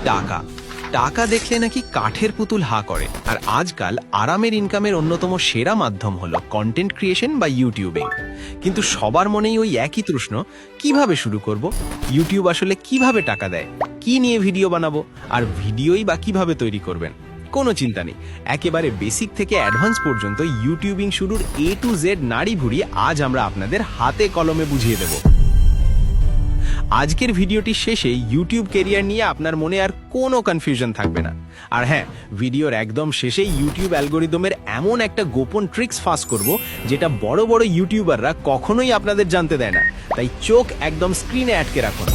টাকা টাকা দেখলে নাকি কাঠের পুতুল হা করে। আর আজকাল আরামের ইনকামের অন্যতম সেরা মাধ্যম হলো কন্টেন্ট ক্রিয়েশন বা ইউটিউবিং। কিন্তু সবার মনেই ওই একই প্রশ্ন, কিভাবে শুরু করব? ইউটিউব আসলে কিভাবে টাকা দেয়? কি নিয়ে ভিডিও বানাবো? আর ভিডিওই বা কিভাবে তৈরি করবেন? কোনো চিন্তা নেই, একেবারে বেসিক থেকে অ্যাডভান্স পর্যন্ত ইউটিউবিং শুরুর A to Z নাড়ি ভুড়ি আজ আমরা আপনাদের হাতে কলমে বুঝিয়ে দেব। আজকের ভিডিওটির শেষে ইউটিউব ক্যারিয়ার নিয়ে আপনার মনে আর কোনো কনফিউশন থাকবে না। আর হ্যাঁ, ভিডিওর একদম শেষে ইউটিউব অ্যালগোরিদমের এমন একটা গোপন ট্রিক্স ফাঁস করব যেটা বড় বড় ইউটিউবাররা কখনোই আপনাদের জানতে দেয় না। তাই চোখ একদম স্ক্রিনে আটকে রাখুন।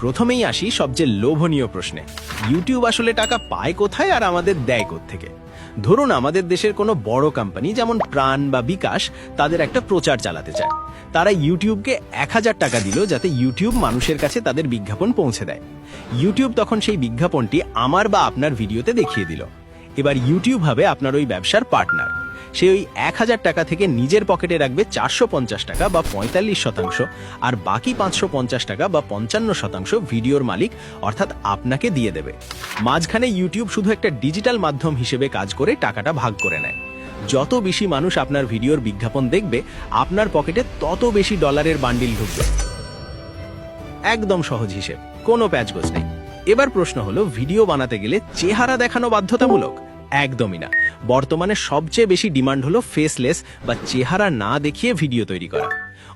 প্রথমেই আসি সবচেয়ে লোভনীয় প্রশ্নে, ইউটিউব আসলে টাকা পায় কোথায় আর আমাদের দেয় কোত্থেকে? ধরুন আমাদের দেশের কোনো বড় কোম্পানি যেমন প্রাণ বা বিকাশ তাদের একটা প্রচার চালাতে চায়। তারা ইউটিউবকে 1000 টাকা দিল যাতে ইউটিউব মানুষের কাছে তাদের বিজ্ঞাপন পৌঁছে দেয়। ইউটিউব তখন সেই বিজ্ঞাপনটি আমার বা আপনার ভিডিওতে দেখিয়ে দিল। এবার ইউটিউব হবে আপনার ওই ব্যবসার পার্টনার। সে ওই 1000 টাকা থেকে নিজের পকেটে রাখবে 450 টাকা বা 45%, আর বাকি 550 টাকা বা 55% ভিডিওর মালিক অর্থাৎ আপনাকে দিয়ে দেবে। মাঝখানে ইউটিউব শুধু একটা ডিজিটাল মাধ্যম হিসেবে কাজ করে টাকাটা ভাগ করে নেয়। যত বেশি মানুষ আপনার ভিডিওর বিজ্ঞাপন দেখবে, আপনার পকেটে তত বেশি ডলারের বান্ডিল ঢুকবে। একদম সহজ হিসেব, কোনো প্যাচগোছ নেই। এবার প্রশ্ন হলো, ভিডিও বানাতে গেলে চেহারা দেখানো বাধ্যতামূলক? একদমই না। বর্তমানে সবচেয়ে বেশি ডিমান্ড হলো ফেসলেস বা চেহারা না দেখিয়ে ভিডিও তৈরি করা।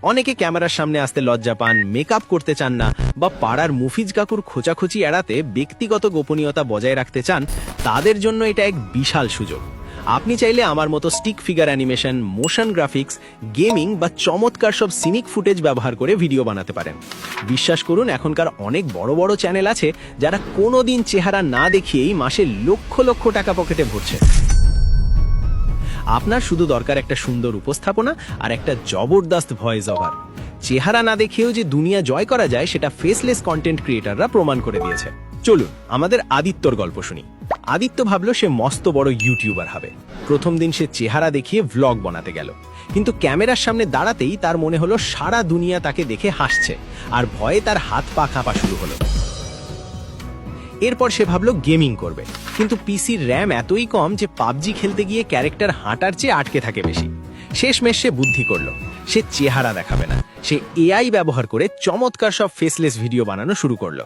অনেকে ক্যামেরার সামনে আসতে লজ্জা পান, মেকআপ করতে চান না, বা পাড়ার মুফিজ কাকুর খোঁচাখুচি এড়াতে ব্যক্তিগত গোপনীয়তা বজায় রাখতে চান। তাদের জন্য এটা এক বিশাল সুযোগ। আপনি চাইলে আমার মতো stick figure animation, motion graphics, gaming বা চমৎকার সব সিনিক ফুটেজ ব্যবহার করে ভিডিও বানাতে পারেন। বিশ্বাস করুন, এখনকার অনেক বড় বড় চ্যানেল আছে যারা কোনোদিন চেহারা না দেখিয়েই মাসে লক্ষ লক্ষ টাকা পকেটে ভরছে। আপনার শুধু দরকার একটা সুন্দর উপস্থাপনা আর একটা জবরদস্ত ভয়েস ওভার। চেহারা না দেখেও যে দুনিয়া জয় করা যায় সেটা ফেসলেস কন্টেন্ট ক্রিয়েটাররা প্রমাণ করে দিয়েছে। চলুন আমাদের আদিত্যর গল্প শুনি। আদিত্য ভাবলো সে মস্ত বড় ইউটিউবার হবে। প্রথম দিন সে চেহারা দেখিয়ে ভ্লগ বানাতে গেল, কিন্তু ক্যামেরার সামনে দাঁড়াতেই তার মনে হলো সারা দুনিয়া তাকে দেখে হাসছে, আর ভয়ে তার হাত পা কাঁপা শুরু হলো। এরপর সে ভাবলো গেমিং করবে, কিন্তু পিসির র্যাম এতই কম যে পাবজি খেলতে গিয়ে ক্যারেক্টার হাঁটার চেয়ে আটকে থাকে বেশি। শেষমেশ সে বুদ্ধি করলো, সে চেহারা দেখাবে না, সে এআই ব্যবহার করে চমৎকার সব ফেসলেস ভিডিও বানানো শুরু করলো।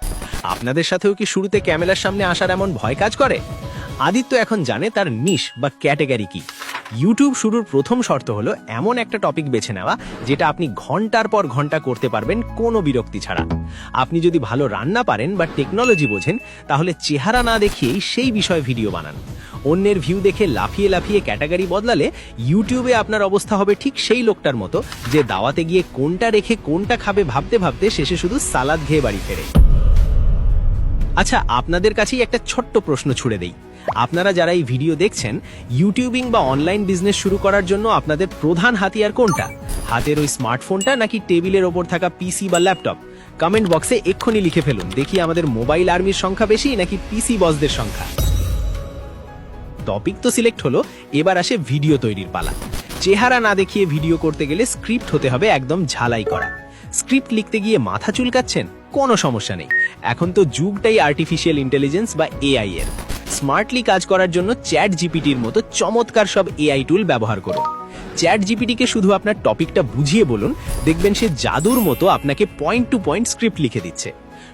আপনাদের সাথেও কি শুরুতে ক্যামেরার সামনে আসার এমন ভয় কাজ করে? আদিত্য এখন জানে তার নিশ বা ক্যাটেগরি কি। ইউটিউব শুরুর প্রথম শর্ত হলো এমন একটা টপিক বেছে নেওয়া যেটা আপনি ঘন্টার পর ঘন্টা করতে পারবেন কোনো বিরক্তি ছাড়া। আপনি যদি ভালো রান্না পারেন বা টেকনোলজি বোঝেন, তাহলে চেহারা না দেখিয়েই সেই বিষয়ে ভিডিও বানান। অন্যের ভিউ দেখে লাফিয়ে লাফিয়ে ক্যাটাগরি বদলালে ইউটিউবে আপনার অবস্থা হবে ঠিক সেই লোকটার মতো যে দাওয়াতে গিয়ে কোনটা রেখে কোনটা খাবে ভাবতে ভাবতে শেষে শুধু সালাদ খেয়ে বাড়ি ফেরে। আচ্ছা, আপনাদের কাছেই একটা ছোট্ট প্রশ্ন ছুড়ে দেই। আপনারা যারা এই ভিডিও দেখছেন, ইউটিউবিং বা অনলাইন বিজনেস শুরু করার জন্য আপনাদের প্রধান হাতিয়ার কোনটা? হাতের ওই স্মার্টফোনটা নাকি টেবিলের ওপর থাকা পিসি বা ল্যাপটপ? কমেন্ট বক্সে এক্ষুনি লিখে ফেলুন। দেখি আমাদের মোবাইল আর্মির সংখ্যা বেশি নাকি পিসি বসদের সংখ্যা। টপিক তো সিলেক্ট হলো, এবার আসে ভিডিও তৈরির পালা। চেহারা না দেখিয়ে ভিডিও করতে গেলে স্ক্রিপ্ট হতে হবে একদম ঝালাই করা। স্ক্রিপ্ট লিখতে গিয়ে মাথা চুলকাচ্ছেন? কোনো সমস্যা নেই, এখন তো যুগটাই আর্টিফিশিয়াল ইন্টেলিজেন্স বা এআই এর। স্মার্টলি কাজ করার জন্য চ্যাট জিপিটির মতো চমৎকার সব এআই টুল ব্যবহার করুন। চ্যাট জিপিটিকে শুধু আপনার টপিকটা বুঝিয়ে বলুন, দেখবেন সে জাদুর মতো আপনাকে পয়েন্ট টু পয়েন্ট স্ক্রিপ্ট লিখে দিচ্ছে।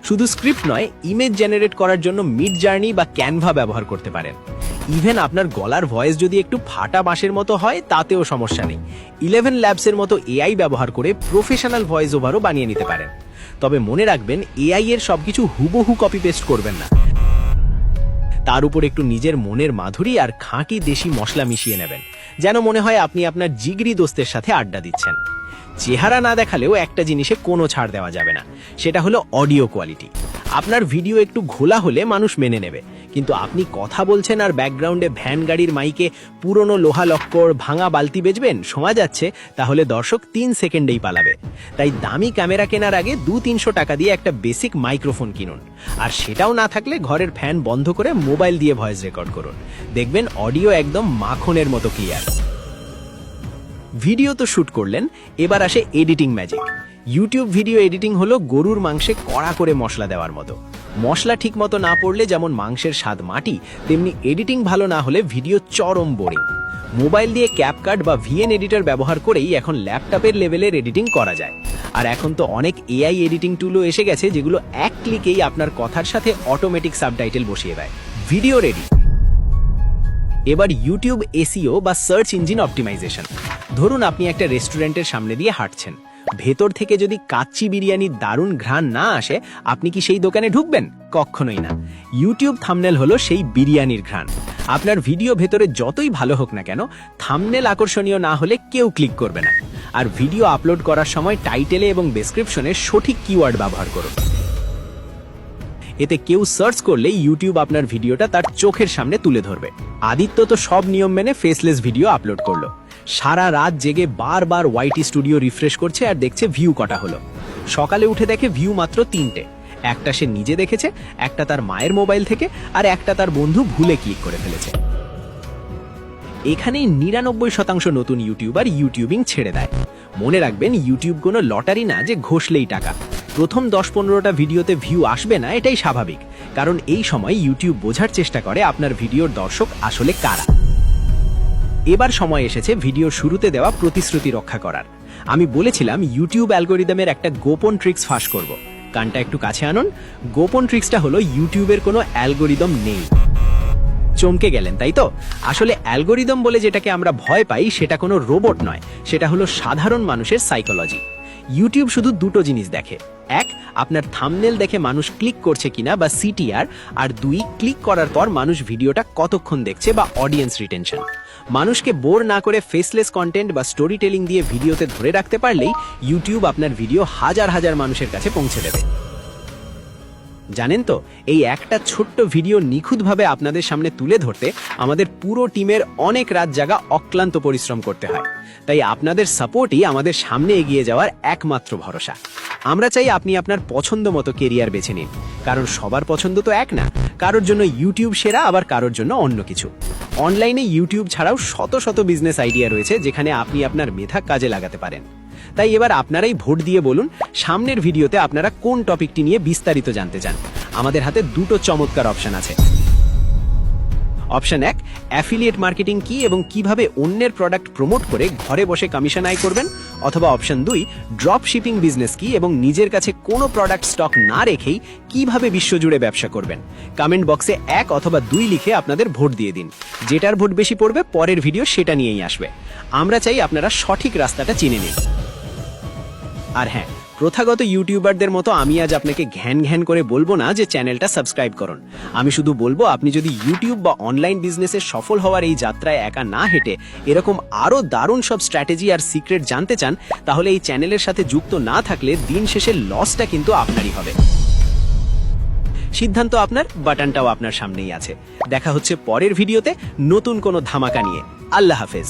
শুধু স্ক্রিপ্ট নয়, ইমেজ জেনারেট করার জন্য মিড জার্নি বা ক্যানভা ব্যবহার করতে পারেন। ইভেন আপনার গলার ভয়েস যদি একটু ফাটা বাঁশের মতো হয় তাতেও সমস্যা নেই। 11 ল্যাবসের মতো এআই ব্যবহার করে প্রফেশনাল ভয়েস ওভারও বানিয়ে নিতে পারেন। তবে মনে রাখবেন, এআই এর সবকিছু হুবহু কপি পেস্ট করবেন না। তার উপর একটু নিজের মনের মাধুরী আর খাঁটি দেশি মশলা মিশিয়ে নেবেন, যেন মনে হয় আপনি আপনার জিগরি দোস্তের সাথে আড্ডা দিচ্ছেন। চেহারা না দেখালেও একটা জিনিসে কোনো ছাড় দেওয়া যাবে না, সেটা হলো অডিও কোয়ালিটি। আপনার ভিডিও একটু ঘোলা হলে মানুষ মেনে নেবে, কিন্তু আপনি কথা বলছেন আর ব্যাকগ্রাউন্ডে ভ্যান গাড়ির মাইকে পুরনো লোহা লক্কর, ভাঙা বালতি বেচবেন, শোনা যাচ্ছে, তাহলে দর্শক 3 সেকেন্ডেই পালাবে। তাই দামি ক্যামেরা কেনার আগে 200-300 টাকা দিয়ে একটা বেসিক মাইক্রোফোন কিনুন। আর সেটাও না থাকলে ঘরের ফ্যান বন্ধ করে মোবাইল দিয়ে ভয়েস রেকর্ড করুন, দেখবেন অডিও একদম মাখনের মতো ক্লিয়ার। ভিডিও তো শুট করলেন, এবার আসে editing magic. YouTube video editing হলো গরুর মাংসে কড়া করে মশলা দেওয়ার মতো। মশলা ঠিকমতো না পড়লে যেমন মাংসের স্বাদ মাটি, তেমনি এডিটিং ভালো না হলে ভিডিও চরম বোরিং। মোবাইল দিয়ে ক্যাপকাট বা ভিএন এডিটর ব্যবহার করেই এখন ল্যাপটপের লেভেলের এডিটিং করা যায়। আর এখন তো অনেক এআই এডিটিং টুলও এসে গেছে যেগুলো এক ক্লিকেই আপনার কথার সাথে অটোমেটিক সাবটাইটেল বসিয়ে দেয়। Video ready. এবার ইউটিউব এসইও বা সার্চ ইঞ্জিন অপটিমাইজেশন। ধরুন আপনি একটা রেস্টুরেন্টের সামনে দিয়ে হাঁটছেন, ভেতর থেকে যদি কাচ্চি বিরিয়ানির দারুণ ঘ্রাণ না আসে, আপনি কি সেই দোকানে ঢুকবেন? কখনোই না। ইউটিউব থাম্বনেল হলো সেই বিরিয়ানির ঘ্রাণ। আপনার ভিডিও ভেতরে যতই ভালো হোক না কেন, থাম্বনেল আকর্ষণীয় না হলে কেউ ক্লিক করবে না। আর ভিডিও আপলোড করার সময় টাইটেলে এবং ডেসক্রিপশনে সঠিক কিওয়ার্ড ব্যবহার করুন। এতে কেউ সার্চ করলে ইউটিউব আপনার ভিডিওটা তার চোখের সামনে তুলে ধরবে। আদিত্য তো সব নিয়ম মেনে ফেসলেস ভিডিও আপলোড করলো। সারা রাত জেগে বারবার ওয়াইটি স্টুডিও রিফ্রেশ করছে আর দেখছে ভিউ কটা হলো। সকালে উঠে দেখে ভিউ মাত্র 3টে। একটা সে নিজে দেখেছে, একটা তার মায়ের মোবাইল থেকে, আর একটা তার বন্ধু ভুলে ক্লিক করে ফেলেছে। এখানেই 99% নতুন ইউটিউবার ইউটিউবিং ছেড়ে দেয়। মনে রাখবেন, ইউটিউব কোনো লটারি না যে ঘষলেই টাকা। প্রথম 10-15টা ভিডিওতে ভিউ আসবে না, এটাই স্বাভাবিক, কারণ এই সময় ইউটিউব বোঝার চেষ্টা করে আপনার ভিডিওর দর্শক আসলে কারা। এবার সময় এসেছে ভিডিওর শুরুতে দেওয়া প্রতিশ্রুতি রক্ষা করার। আমি বলেছিলাম ইউটিউব অ্যালগরিদমের একটা গোপন ট্রিক্স ফাঁস করব। কানটা একটু কাছে আনুন। গোপন ট্রিক্সটা হলো ইউটিউবের কোনো অ্যালগরিদম নেই। চমকে গেলেন তাই তো? আসলে অ্যালগরিদম বলে যেটাকে আমরা ভয় পাই, সেটা কোনো রোবট নয়, সেটা হলো সাধারণ মানুষের সাইকোলজি। ইউটিউব শুধু দুটো জিনিস দেখে। এক, আপনার থাম্বনেল দেখে মানুষ ক্লিক করছে কিনা বা সিটিআর, আর 2, ক্লিক করার পর মানুষ ভিডিওটা কতক্ষণ দেখছে বা অডিয়েন্স রিটেনশন। মানুষকে বোর না করে ফেসলেস কন্টেন্ট বা স্টোরি টেলিং দিয়ে ভিডিওতে ধরে রাখতে পারলেই ইউটিউব আপনার ভিডিও হাজার হাজার মানুষের কাছে পৌঁছে দেবে। জানেন তো, এই একটা ছোট্ট ভিডিও নিখুঁতভাবে আপনাদের সামনে তুলে ধরতে আমাদের পুরো টিমের অনেক রাত জাগা অক্লান্ত পরিশ্রম করতে হয়। তাই আপনাদের সাপোর্টই আমাদের সামনে এগিয়ে যাওয়ার একমাত্র ভরসা। আমরা চাই আপনি আপনার পছন্দ মতো কেরিয়ার বেছে নিন, কারণ সবার পছন্দ তো এক না। কারোর জন্য ইউটিউব সেরা, আবার কারোর জন্য অন্য কিছু। অনলাইনে ইউটিউব ছাড়াও শত শত বিজনেস আইডিয়া রয়েছে যেখানে আপনি আপনার মেধা কাজে লাগাতে পারেন। তাই এবার আপনারাই ভোট দিয়ে বলুন, সামনের ভিডিওতে আপনারা কোন টপিকটি নিয়ে বিস্তারিত জানতে চান। আমাদের হাতে দুটো চমৎকার অপশন আছে। অপশন 1, অ্যাফিলিয়েট মার্কেটিং কি এবং কিভাবে অন্যের প্রোডাক্ট প্রমোট করে ঘরে বসে কমিশন আয় করবেন। অথবা অপশন 2, ড্রপ শিপিং বিজনেস কি এবং নিজের কাছে কোনো প্রোডাক্ট স্টক না রেখেই কিভাবে বিশ্বজুড়ে ব্যবসা করবেন। কমেন্ট বক্সে 1 অথবা 2 লিখে আপনাদের ভোট দিয়ে দিন। যেটার ভোট বেশি পড়বে, পরের ভিডিও সেটা নিয়েই আসবে। আমরা চাই আপনারা সঠিক রাস্তাটা চিনে নিন। আর হ্যাঁ, প্রথাগত ইউটিউবারদের মতো আমি আজ আপনাকে ঘ্যান ঘ্যান করে বলবো না যে চ্যানেলটা সাবস্ক্রাইব করুন। আমি শুধু বলবো, আপনি যদি ইউটিউব বা অনলাইন বিজনেসে সফল হওয়ার এই যাত্রায় একা না হেঁটে এরকম আরো দারুণ সব স্ট্র্যাটেজি আর সিক্রেট জানতে চান, তাহলে এই চ্যানেলের সাথে যুক্ত না থাকলে দিন শেষে লসটা কিন্তু আপনারই হবে। সিদ্ধান্ত আপনার, বাটনটাও আপনার সামনেই আছে। দেখা হচ্ছে পরের ভিডিওতে নতুন কোনো ধামাকা নিয়ে। আল্লাহ হাফেজ।